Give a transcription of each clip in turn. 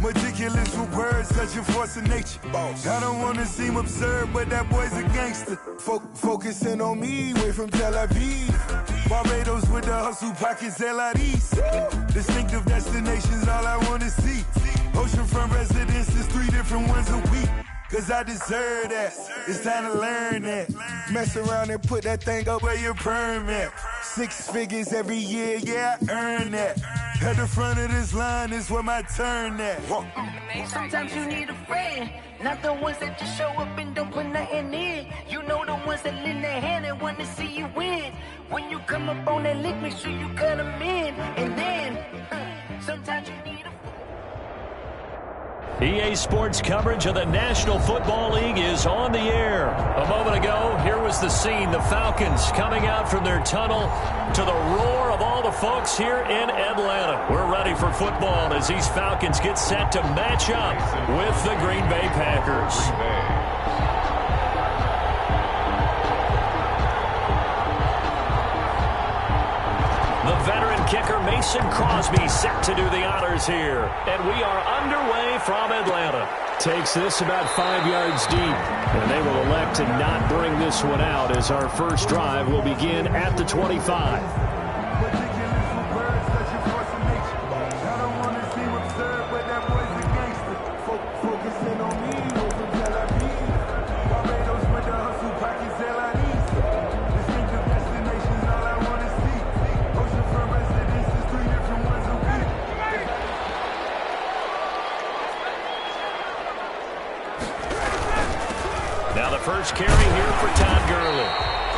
Meticulous with words, such a force of nature. I don't wanna seem absurd, but that boy's a gangster. Focusing on me, way from Tel Aviv. Barbados with the hustle, pockets LIDs. Distinctive destinations, all I wanna see. Oceanfront residences, 3 different ones a week. Cause I deserve that, it's time to learn that. Mess around and put that thing up where your perm at. 6 figures every year, yeah, I earn that. At the front of this line is where my turn at. Sometimes you need a friend, not the ones that just show up and don't put nothing in. You know the ones that lend their hand and want to see you win. When you come up on that lick, make sure you cut them in. And then, sometimes you need a EA Sports coverage of the National Football League is on the air. A moment ago, here was the scene. The Falcons coming out from their tunnel to the roar of all the folks here in Atlanta. We're ready for football as these Falcons get set to match up with the Green Bay Packers. The veteran kicker Mason Crosby set to do the honors here. And we are underway from Atlanta. Takes this about 5 yards deep. And they will elect to not bring this one out as our first drive will begin at the 25. Now the first carry here for Todd Gurley.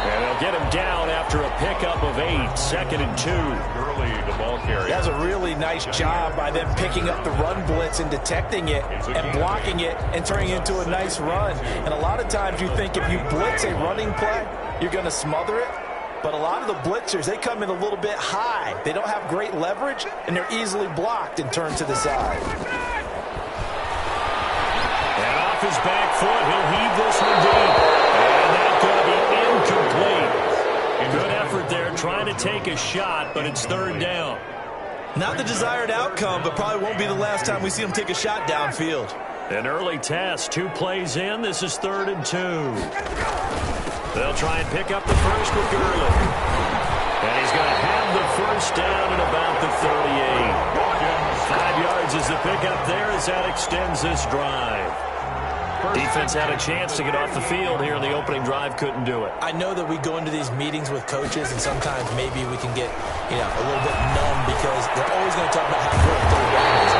And they'll get him down after a pickup of 8, 2nd and 2. Gurley, the ball carrier. That's a really nice job by them picking up the run blitz and detecting it and blocking it and turning it into a nice run. And a lot of times you think if you blitz a running play, you're going to smother it. But a lot of the blitzers, they come in a little bit high. They don't have great leverage, and they're easily blocked and turned to the side. And off his back foot, he'll heave this one deep. And that's going to be incomplete. Good effort there, trying to take a shot, but it's 3rd down. Not the desired outcome, but probably won't be the last time we see him take a shot downfield. An early test, 2 plays in. This is 3rd and 2. They'll try and pick up the first with Gurley. And he's going to have the first down at about the 38. 5 yards is the pickup there as that extends this drive. Defense had a chance to get off the field here in the opening drive, couldn't do it. I know that we go into these meetings with coaches, and sometimes maybe we can get, a little bit numb because they're always going to talk about how great their down is.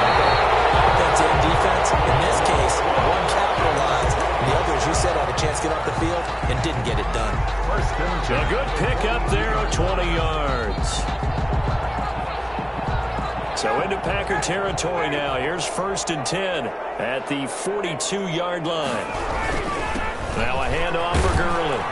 Offense and defense. In this case, one capitalized, and the other, as you said, had a chance to get off the field and didn't get it done. A good pickup there of 20 yards. So into Packer territory now. Here's 1st and 10 at the 42-yard line. Now a handoff for Gurley.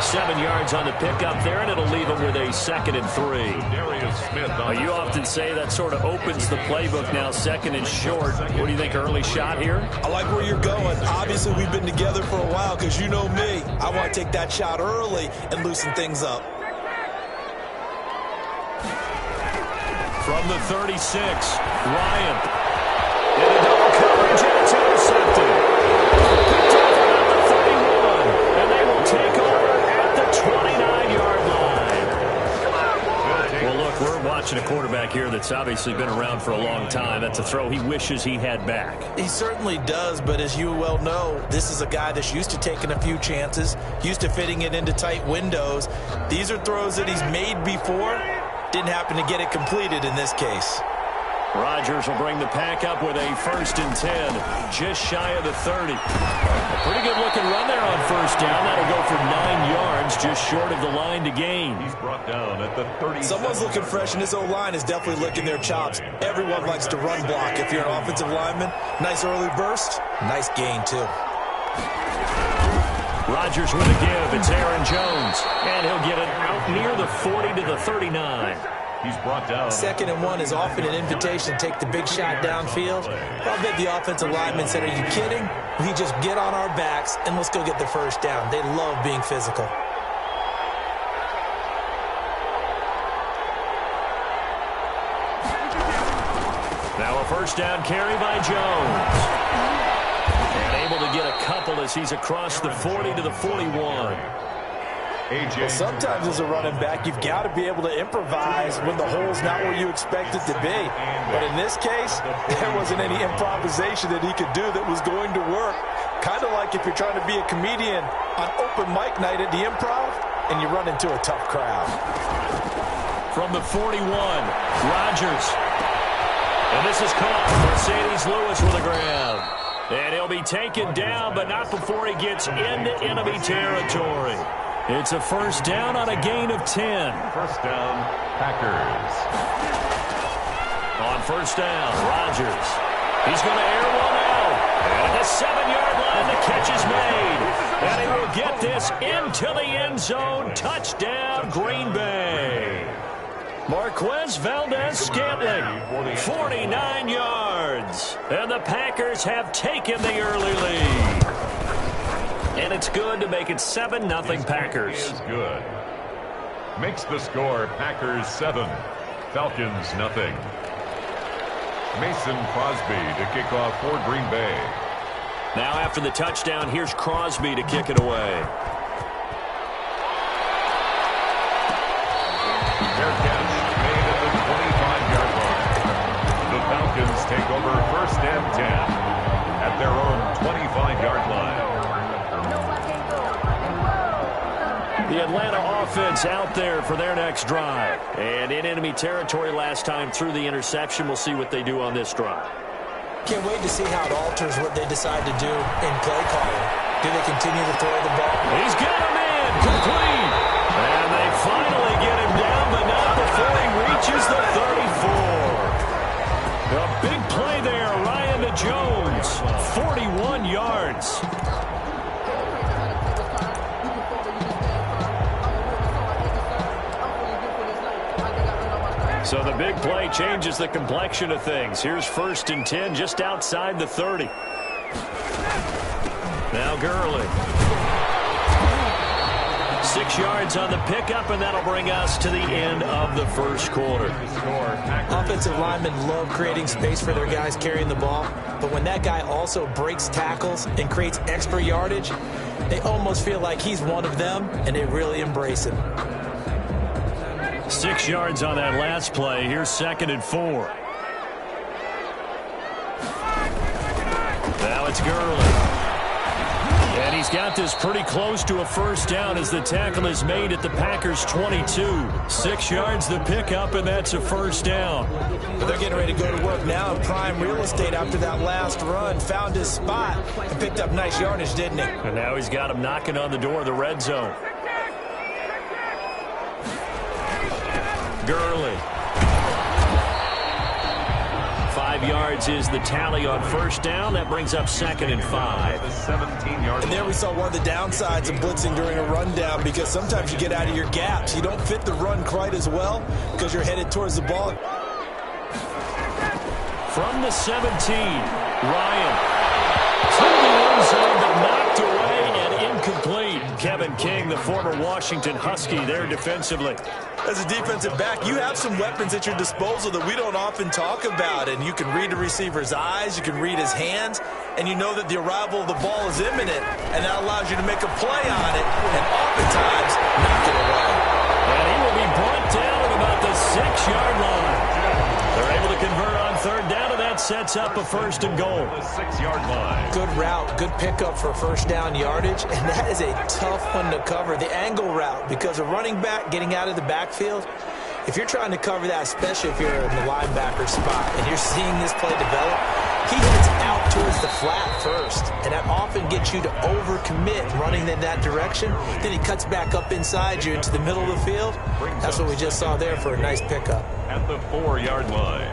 7 yards on the pickup there, and it'll leave him with a 2nd and 3. You often say that sort of opens the playbook now, 2nd and short. What do you think, early shot here? I like where you're going. Obviously, we've been together for a while because you know me. I want to take that shot early and loosen things up. From the 36, Ryan. In a double coverage, and it's intercepted. Picked off at the 31, and they will take over at the 29-yard line. Well, look, we're watching a quarterback here that's obviously been around for a long time. That's a throw he wishes he had back. He certainly does, but as you well know, this is a guy that's used to taking a few chances, used to fitting it into tight windows. These are throws that he's made before. Didn't happen to get it completed in this case. Rodgers will bring the pack up with a 1st and 10, just shy of the 30. A pretty good-looking run there on 1st down. That'll go for 9 yards, just short of the line to gain. He's brought down at the 30. Someone's looking fresh, and this O-line is definitely licking their chops. Everyone likes to run block. If you're an offensive lineman, nice early burst, nice gain, too. Rodgers with a give. It's Aaron Jones. And he'll get it out near the 40 to the 39. He's brought down. 2nd and 1 is often an invitation to take the big shot downfield. I'll bet the offensive lineman said, are you kidding? We just get on our backs and let's go get the first down. They love being physical. Now a first down carry by Jones. And able to get a couple as he's across the 40 to the 41. Well, sometimes as a running back, you've got to be able to improvise when the hole's not where you expect it to be. But in this case, there wasn't any improvisation that he could do that was going to work. Kind of like if you're trying to be a comedian on open mic night at the Improv and you run into a tough crowd. From the 41, Rodgers. And this is caught. Mercedes Lewis with the ground. And he'll be taken down, but not before he gets into enemy territory. It's a first down on a gain of 10. First down, Packers. On first down, Rodgers. He's going to air one out. At the 7-yard line, the catch is made. And he will get this into the end zone. Touchdown, Green Bay. Marquez Valdez-Scantling, 49 yards. And the Packers have taken the early lead. And it's good to make it 7-0 Packers. Is good. Makes the score Packers 7, Falcons 0. Mason Crosby to kick off for Green Bay. Now after the touchdown, here's Crosby to kick it away. Fair catch made at the 25-yard line. The Falcons take over first and 10 at their own 25-yard line. The Atlanta offense out there for their next drive. And in enemy territory last time through the interception. We'll see what they do on this drive. Can't wait to see how it alters what they decide to do in play calling. Do they continue to throw the ball? He's got him in. Complete. And they finally get him down, but not before he reaches the 34. A big play there. Ryan to Jones. 41 yards. So the big play changes the complexion of things. Here's first and 10 just outside the 30. Now Gurley. 6 yards on the pickup, and that'll bring us to the end of the first quarter. Offensive linemen love creating space for their guys carrying the ball, but when that guy also breaks tackles and creates extra yardage, they almost feel like he's one of them, and they really embrace him. 6 yards on that last play. Here's second and 4. Now it's Gurley. And he's got this pretty close to a first down as the tackle is made at the Packers' 22. 6 yards the pickup, and that's a first down. But they're getting ready to go to work now in prime real estate after that last run. Found his spot and picked up nice yardage, didn't he? And now he's got him knocking on the door of the red zone. Gurley. 5 yards is the tally on first down. That brings up second and 5. And there we saw one of the downsides of blitzing during a rundown, because sometimes you get out of your gaps. You don't fit the run quite as well because you're headed towards the ball. From the 17, Ryan. To the end zone, but knocked away and incomplete. Kevin King, the former Washington Husky, there defensively. As a defensive back, you have some weapons at your disposal that we don't often talk about, and you can read the receiver's eyes, you can read his hands, and you know that the arrival of the ball is imminent, and that allows you to make a play on it, and oftentimes knock it away. And he will be brought down at about the 6-yard line. They're able to convert on third down, and that sets up a first and goal. The 6-yard line. Good route, good pickup for first down yardage, and that is a tough one to cover, the angle route, because a running back getting out of the backfield, if you're trying to cover that, especially if you're in the linebacker spot and you're seeing this play develop, he heads out towards the flat first, and that often gets you to overcommit running in that direction. Then he cuts back up inside you into the middle of the field. That's what we just saw there for a nice pickup. At the 4-yard line.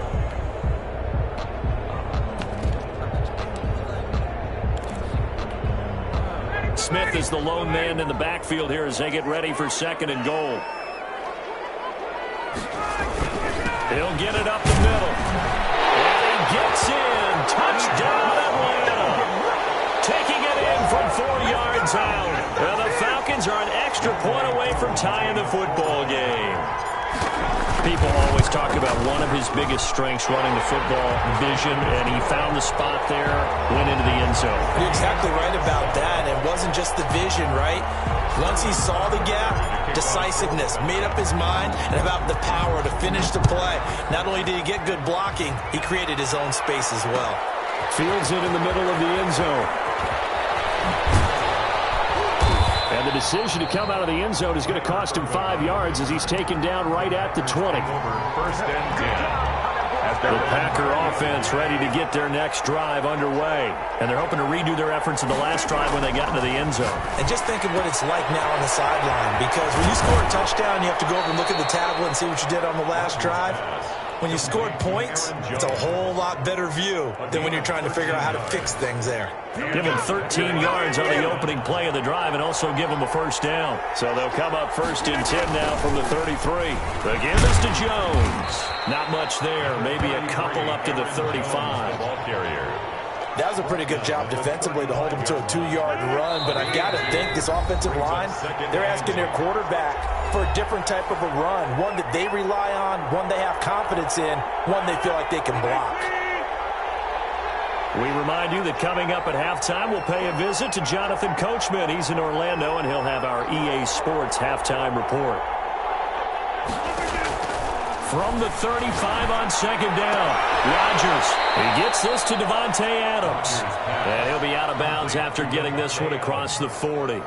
Smith is the lone man in the backfield here as they get ready for second and goal. He'll get it up the middle. And he gets in. Touchdown, Atlanta. Taking it in from 4 yards out. And the Falcons are an extra point away from tying the football game. People always talk about one of his biggest strengths running the football, vision, and he found the spot there, went into the end zone. You're exactly right about that. It wasn't just the vision, right? Once he saw the gap, decisiveness, made up his mind, and about the power to finish the play. Not only did he get good blocking, he created his own space as well. Fields it in the middle of the end zone. And the decision to come out of the end zone is going to cost him 5 yards as he's taken down right at the 20. First and 10. The Packer offense ready to get their next drive underway. And they're hoping to redo their efforts in the last drive when they got into the end zone. And just think of what it's like now on the sideline, because when you score a touchdown, you have to go over and look at the tablet and see what you did on the last drive. When you scored points, it's a whole lot better view than when you're trying to figure out how to fix things there. Give him 13 yards on the opening play of the drive and also give him a first down. So they'll come up first and 10 now from the 33. The give is to Jones. Not much there. Maybe a couple up to the 35. Ball carrier. That was a pretty good job defensively to hold him to a 2-yard run, but I've got to think this offensive line, they're asking their quarterback for a different type of a run, one that they rely on, one they have confidence in, one they feel like they can block. We remind you that coming up at halftime, we'll pay a visit to Jonathan Coachman. He's in Orlando, and he'll have our EA Sports halftime report. From the 35 on second down, Rodgers. He gets this to Devontae Adams. And he'll be out of bounds after getting this one across the 40.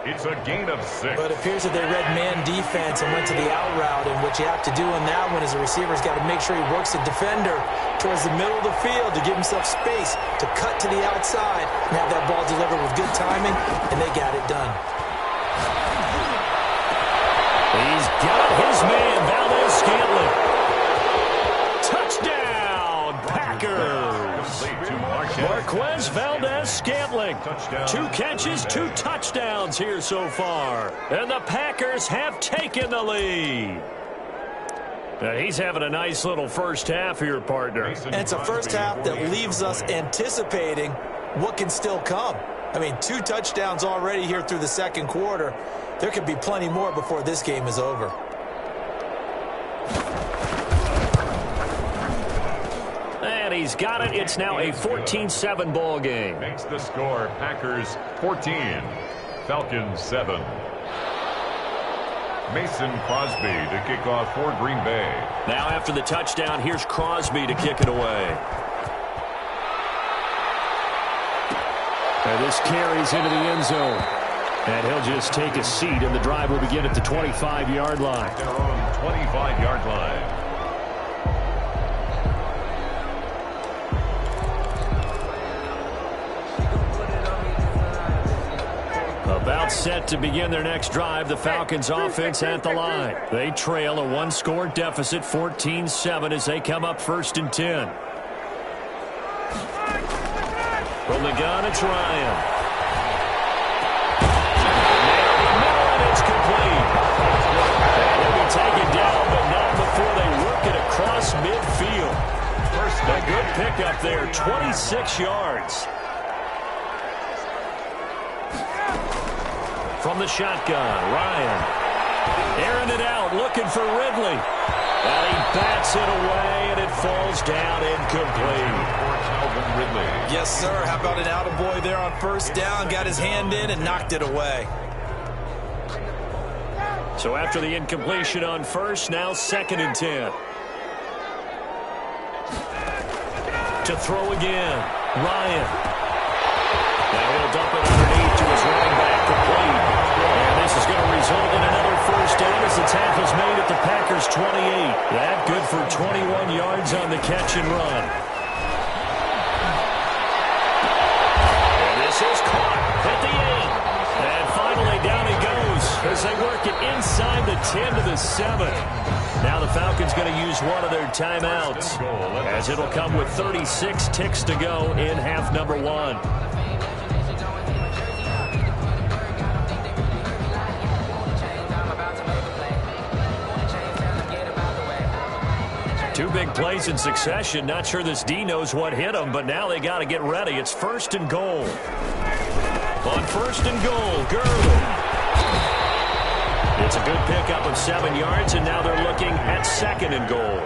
It's a gain of 6. But it appears that they read man defense and went to the out route, and what you have to do in that one is the receiver's got to make sure he works the defender towards the middle of the field to give himself space to cut to the outside and have that ball delivered with good timing, and they got it done. He's got his man, Valdez-Scantling. Touchdown, Packers. Marquez Valdez-Scantling. 2 catches, 2 touchdowns here so far. And the Packers have taken the lead. Now he's having a nice little first half here, partner. And it's a first half that leaves us anticipating what can still come. I mean, 2 touchdowns already here through the second quarter. There could be plenty more before this game is over. And he's got it. It's now a 14-7 ball game. Makes the score Packers 14, Falcons 7. Mason Crosby to kick off for Green Bay. Now after the touchdown, here's Crosby to kick it away. And this carries into the end zone. And he'll just take a seat, and the drive will begin at the 25-yard line. Their own 25-yard line. About set to begin their next drive, the Falcons offense at the line. They trail a 1-score deficit, 14-7, as they come up first and 10. From the gun, it's Ryan. It's complete. They'll be taken down, but not before they work it across midfield. A good pickup there, 26 yards. From the shotgun, Ryan. Airing it out, looking for Ridley. And he bats it away, and it falls down incomplete. Yes, sir. How about an attaboy there on first down? Got his hand in and knocked it away. So after the incompletion on first, now second and 10. To throw again, Ryan. Now he'll dump it underneath to his running back, complete. And this is going to result in another first down as the tackle's made at the Packers' 28. That good for 21 yards on the catch and run. And this is caught at the 8. And finally down he goes as they work it inside the 10 to the 7. Now the Falcons going to use one of their timeouts as it'll come with 36 ticks to go in half number 1. Two big plays in succession. Not sure this D knows what hit him, but now they got to get ready. It's first and goal. On first and goal, Gurley. It's a good pickup of 7 yards, and now they're looking at 2nd and goal.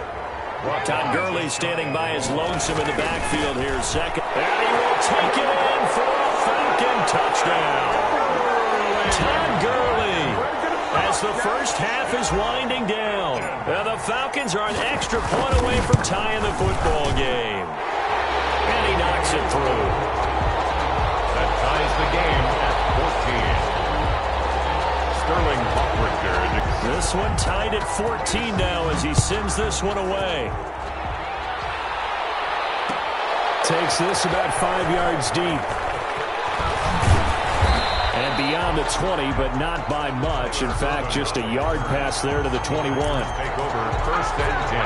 Todd Gurley standing by his lonesome in the backfield here, second. And he will take it in for a Falcon touchdown. Todd Gurley, as the first half is winding down. The Falcons are an extra point away from tying the football game. And he knocks it through. That ties the game at 14. Sterling Hockrichter. This one tied at 14 now as he sends this one away. Takes this about 5 yards deep. And beyond the 20, but not by much. In fact, just a yard pass there to the 21. Take over 1st and 10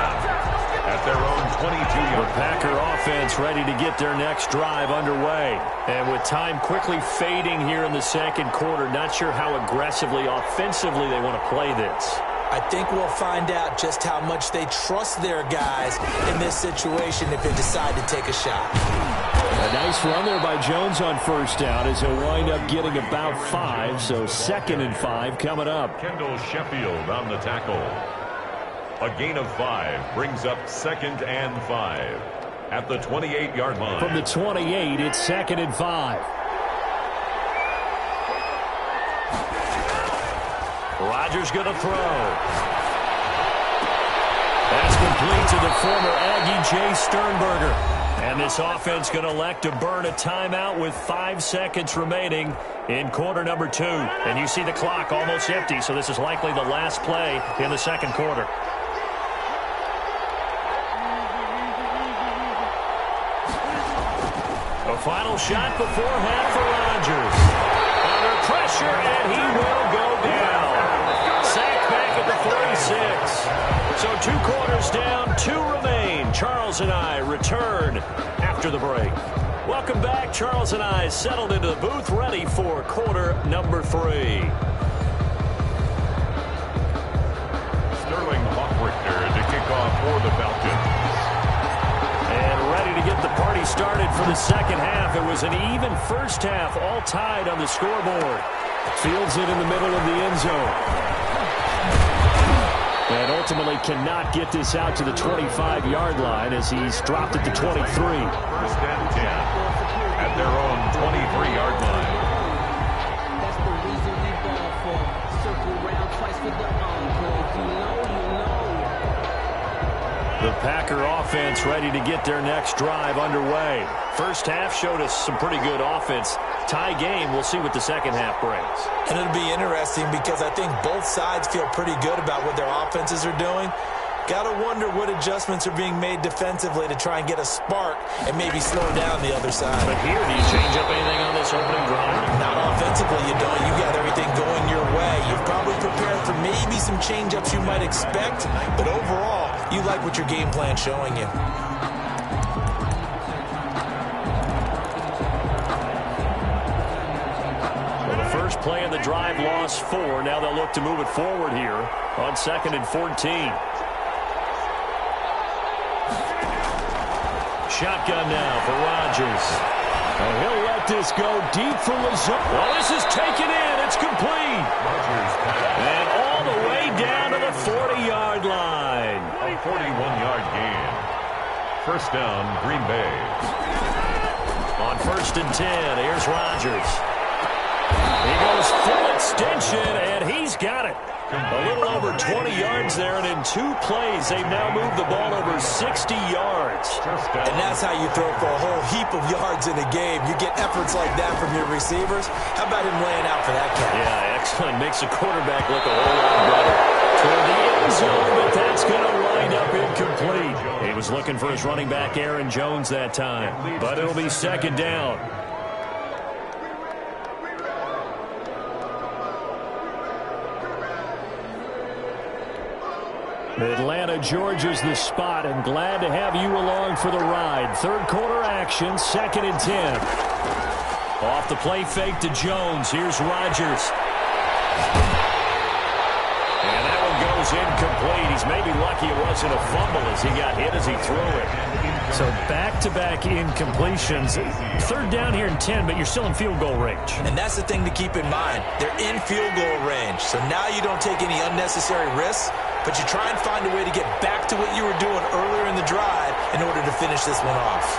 at their own 22-yard. The Packer offense ready to get their next drive underway. And with time quickly fading here in the 2nd quarter, not sure how aggressively, offensively they want to play this. I think we'll find out just how much they trust their guys in this situation if they decide to take a shot. A nice run there by Jones on 1st down as he'll wind up getting about 5, so 2nd and 5 coming up. Kendall Sheffield on the tackle. A gain of 5 brings up 2nd and 5 at the 28-yard line. From the 28, it's 2nd and 5. Rodgers going to throw. That's complete to the former Aggie Jay Sternberger. And this offense going to elect to burn a timeout with 5 seconds remaining in quarter number 2. And you see the clock almost empty, so this is likely the last play in the 2nd quarter. A final shot before half for Rodgers. Under pressure, and he will go down. Sacked back at the 46. So 2 quarters down, 2 remain. Charles and I return after the break. Welcome back. Charles and I settled into the booth, ready for quarter number 3. Sterling Hockrichter to kick off for the Falcons. And ready to get the party started for the 2nd half. It was an even 1st half, all tied on the scoreboard. Fields it in the middle of the end zone. And ultimately cannot get this out to the 25-yard line as he's dropped at the 23. 1st and 10 at their own 23-yard line. That's the reason we ball for. Circle round twice for the encore. You know. The Packer offense ready to get their next drive underway. 1st half showed us some pretty good offense. Tie game, we'll see what the 2nd half brings. And it'll be interesting because I think both sides feel pretty good about what their offenses are doing. Got to wonder what adjustments are being made defensively to try and get a spark and maybe slow down the other side. But here, do you change up anything on this opening drive? Not offensively, you don't. You got everything going your way. You've probably prepared for maybe some change-ups you might expect, but overall, you like what your game plan's showing you. First play of the drive, lost 4. Now they'll look to move it forward here on 2nd and 14. Shotgun now for Rodgers. And he'll let this go deep for Lazard. Well, this is taken in. It's complete. And all the way down to the 40-yard line. A 41-yard gain. 1st down, Green Bay. On 1st and 10, here's Rodgers. He goes full extension, and he's got it. A little over 20 yards there, and in 2 plays, they've now moved the ball over 60 yards. And that's how you throw for a whole heap of yards in a game. You get efforts like that from your receivers. How about him laying out for that catch? Yeah, excellent. Makes the quarterback look a whole lot better. Toward the end zone, but that's going to wind up incomplete. He was looking for his running back, Aaron Jones, that time. But it'll be 2nd down. Atlanta, Georgia's the spot, and glad to have you along for the ride. 3rd quarter action, 2nd and 10. Off the play fake to Jones. Here's Rodgers. And that one goes incomplete. He's maybe lucky it wasn't a fumble as he got hit as he threw it. So back-to-back incompletions. Third down here in 10, but you're still in field goal range. And that's the thing to keep in mind. They're in field goal range. So now you don't take any unnecessary risks, but you try and find a way to get back to what you were doing earlier in the drive in order to finish this one off.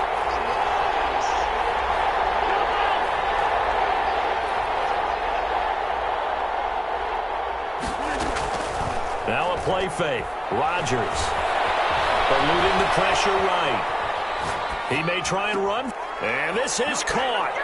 Now a play fake. Rodgers eluding the pressure right. He may try and run. And this is caught.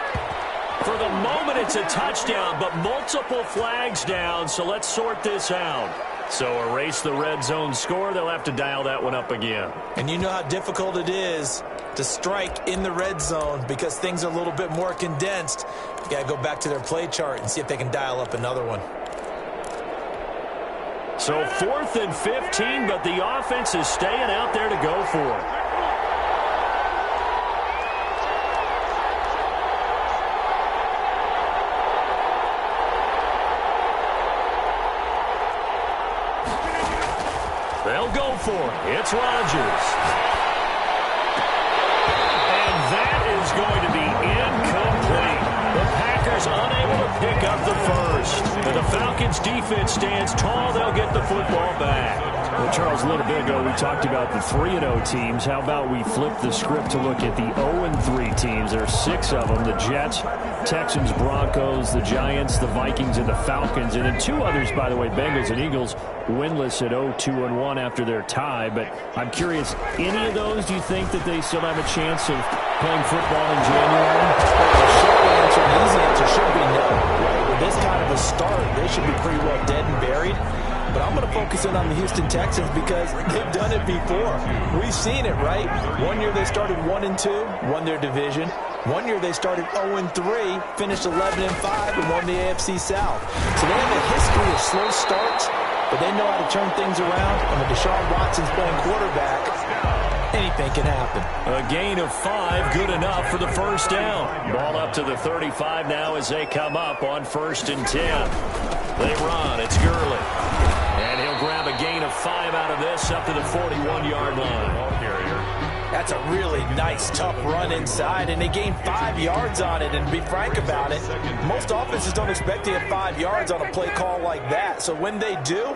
For the moment, it's a touchdown, but multiple flags down, so let's sort this out. So erase the red zone score. They'll have to dial that one up again. And you know how difficult it is to strike in the red zone because things are a little bit more condensed. You got to go back to their play chart and see if they can dial up another one. So 4th and 15, but the offense is staying out there to go for it. They'll go for it. It's Rodgers. And that is going to be incomplete. The Packers unable to pick up the first. And the Falcons defense stands tall. They'll get the football back. Well, Charles, a little bbit ago we talked about the 3-0 teams. How about we flip the script to look at the 0-3 teams? There are 6 of them. The Jets, Texans, Broncos, the Giants, the Vikings, and the Falcons. And then 2 others, by the way, Bengals and Eagles, winless at 0-2-1 after their tie. But I'm curious, any of those, do you think that they still have a chance of playing football in January? The short answer, the easy answer should be no. Right? With this kind of a start, they should be pretty well dead and buried. But I'm going to focus in on the Houston Texans because they've done it before. We've seen it, right? One year they started 1-2, won their division. One year they started 0-3, finished 11-5, and won the AFC South. So they have a history of slow starts, but they know how to turn things around. And when Deshaun Watson's playing quarterback, anything can happen. A gain of 5, good enough for the first down. Ball up to the 35 now as they come up on 1st and 10. They run. It's Gurley. And he'll grab a gain of 5 out of this up to the 41-yard line. That's a really nice, tough run inside, and they gained 5 yards on it. And to be frank about it, most offenses don't expect to get 5 yards on a play call like that. So when they do,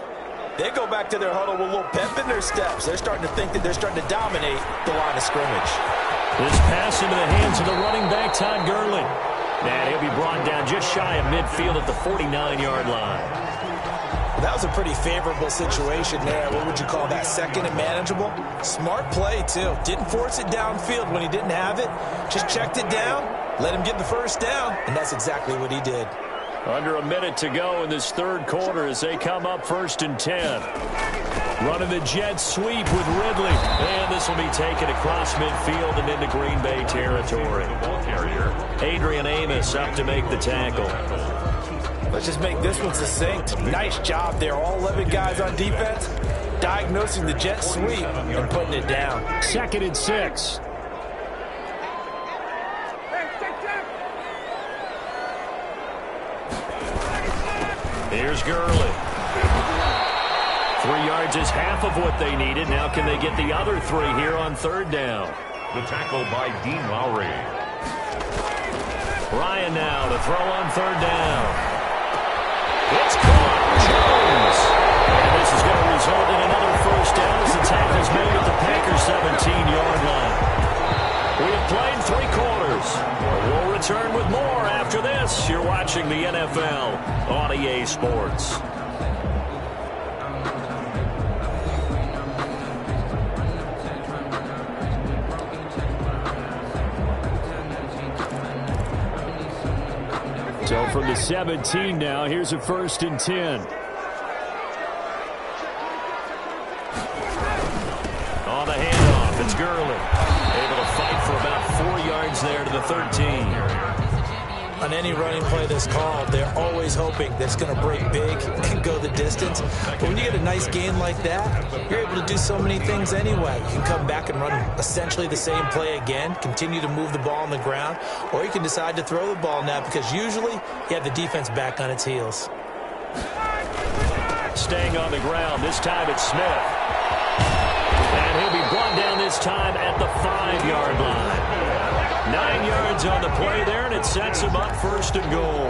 they go back to their huddle with a little pep in their steps. They're starting to think that they're starting to dominate the line of scrimmage. This pass into the hands of the running back, Todd Gurley. And he'll be brought down just shy of midfield at the 49-yard line. That was a pretty favorable situation there. What would you call that? Second and manageable? Smart play, too. Didn't force it downfield when he didn't have it. Just checked it down, let him get the first down, and that's exactly what he did. Under a minute to go in this third quarter as they come up 1st and 10. Running the jet sweep with Ridley. And this will be taken across midfield and into Green Bay territory. Adrian Amos up to make the tackle. Let's just make this one succinct. Nice job there. All 11 guys on defense diagnosing the jet sweep and putting it down. 2nd and 6. Here's Gurley. 3 yards is half of what they needed. Now can they get the other 3 here on 3rd down? The tackle by Dean Lowry. Ryan now to throw on 3rd down. It's caught. Jones. And this is going to result in another first down as the tackle's made at the Packers' 17-yard line. We have played 3 quarters. We'll return with more after this. You're watching the NFL on EA Sports. So from the 17 now, here's a 1st and 10. On the handoff, it's Gurley. Able to fight for about 4 yards there to the 13. On any running play that's called, they're always hoping that it's going to break big and go the distance. But when you get a nice gain like that, you're able to do so many things anyway. You can come back and run essentially the same play again, continue to move the ball on the ground, or you can decide to throw the ball now because usually you have the defense back on its heels. Staying on the ground, this time it's Smith. And he'll be brought down this this time at the 5-yard line. 9 yards on the play there, and it sets him up first and goal.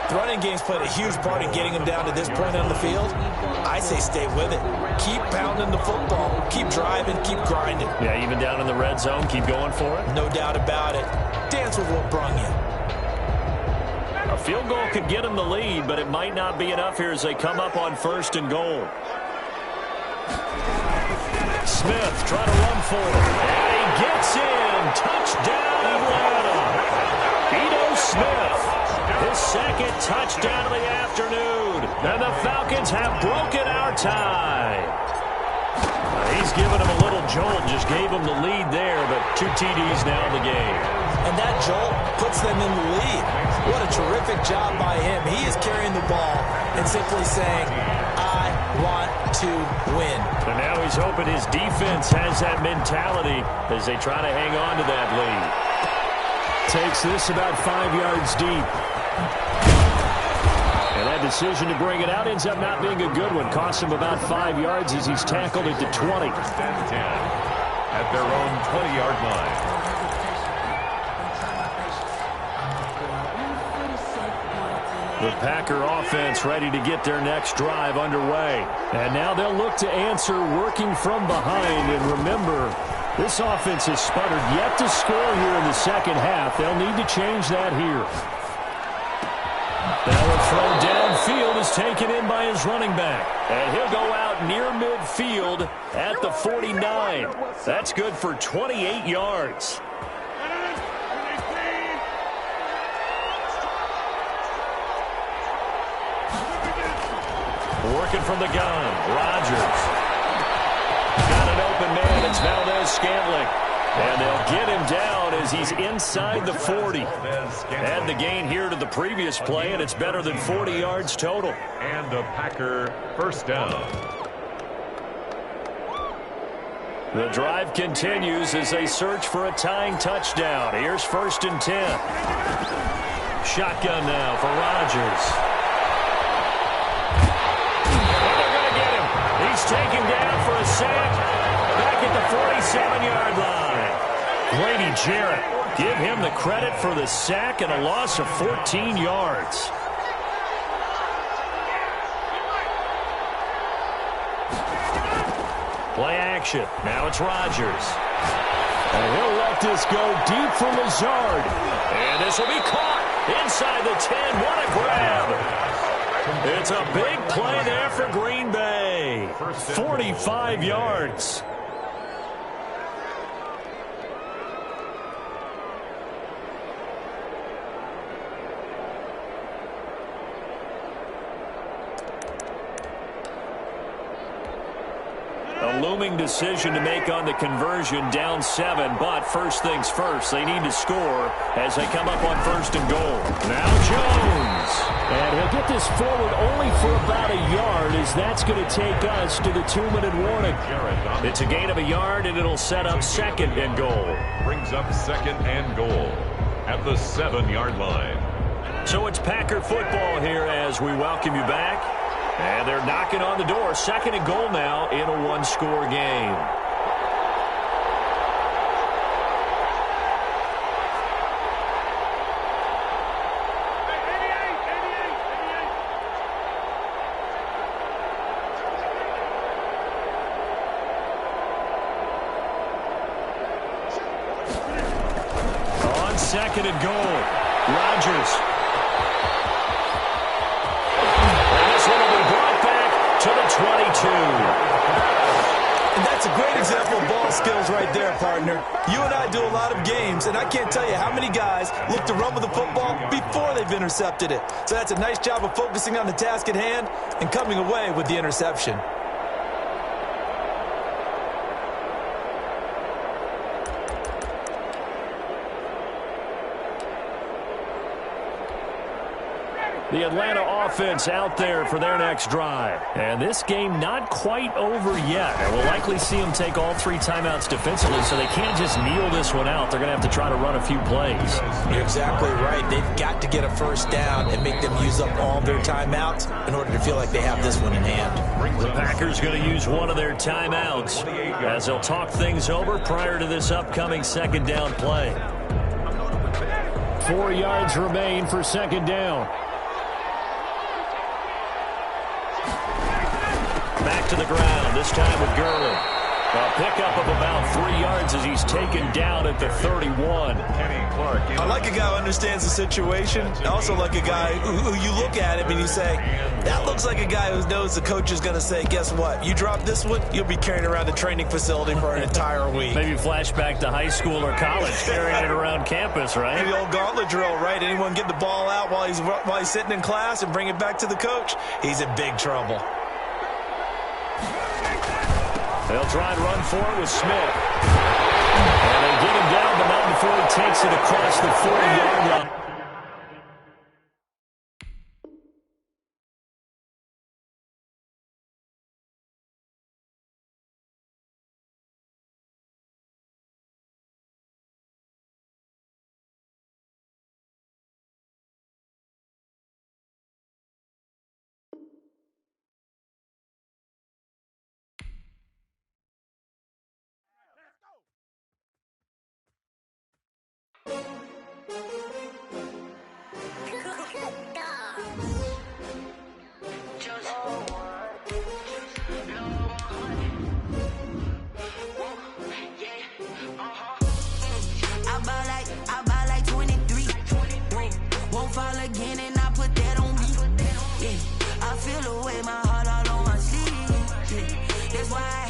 The running game's played a huge part in getting him down to this point on the field. I say stay with it. Keep pounding the football. Keep driving. Keep grinding. Yeah, even down in the red zone, keep going for it. No doubt about it. Dance with what brung you. A field goal could get him the lead, but it might not be enough here as they come up on first and goal. Smith trying to run for it. And he gets in. Touchdown, Atlanta. Ito Smith. His second touchdown of the afternoon. And the Falcons have broken our tie. He's given him a little jolt. Just gave him the lead there, but 2 TDs now in the game. And that jolt puts them in the lead. What a terrific job by him. He is carrying the ball and simply saying, I want to win. And now he's hoping his defense has that mentality as they try to hang on to that lead. Takes this about 5 yards deep. And that decision to bring it out ends up not being a good one. Costs him about 5 yards as he's tackled at the 20. At their own 20-yard line. The Packer offense ready to get their next drive underway. And now they'll look to answer working from behind. And remember, this offense has sputtered yet to score here in the second half. They'll need to change that here. Now a throw downfield is taken in by his running back. And he'll go out near midfield at the 49. That's good for 28 yards. Working from the gun, Rodgers. Got an open man, it's Valdez-Scantling. And they'll get him down as he's inside the 40. Add the gain here to the previous play, and it's better than 40 yards total. And a Packer first down. The drive continues as they search for a tying touchdown. Here's 1st and 10. Shotgun now for Rodgers. He's taken down for a sack back at the 47-yard line. Grady Jarrett, give him the credit for the sack and a loss of 14 yards. Play action. Now it's Rodgers. And he'll let this go deep for Lazard. And this will be caught inside the 10. What a grab. It's a big play there for Green Bay. 45 yards. A looming decision to make on the conversion, down 7, but first things first, they need to score as they come up on 1st and goal. Now Jones. And he'll get this forward only for about a yard, as that's going to take us to the 2-minute warning. It's a gain of a yard, and it'll set up 2nd and goal. Brings up 2nd and goal at the 7-yard line. So it's Packer football here as we welcome you back. And they're knocking on the door. 2nd and goal now in a 1-score game. On 2nd and goal, Rodgers. To the 22. And that's a great example of ball skills right there, partner. You and I do a lot of games, and I can't tell you how many guys look to run with the football before they've intercepted it. So that's a nice job of focusing on the task at hand and coming away with the interception. The Atlanta offense out there for their next drive. And this game not quite over yet. And we'll likely see them take all 3 timeouts defensively, so they can't just kneel this one out. They're going to have to try to run a few plays. You're exactly right. They've got to get a first down and make them use up all their timeouts in order to feel like they have this one in hand. The Packers going to use one of their timeouts as they'll talk things over prior to this upcoming second down play. 4 yards remain for second down. Back to the ground, this time with Gurley. A pickup of about 3 yards as he's taken down at the 31. I like a guy who understands the situation. I also like a guy who you look at him and you say, that looks like a guy who knows the coach is going to say, guess what? You drop this one, you'll be carrying around the training facility for an entire week. Maybe flashback to high school or college, carrying it around campus, right? Maybe the old gauntlet drill, right? Anyone get the ball out while he's sitting in class and bring it back to the coach? He's in big trouble. They'll try and run for it with Smith. And they get him down, but not before he takes it across the 40-yard line. I buy like 23. Won't fall again and I put that on me. Yeah, I feel the way my heart all on my sleeve. Yeah, that's why I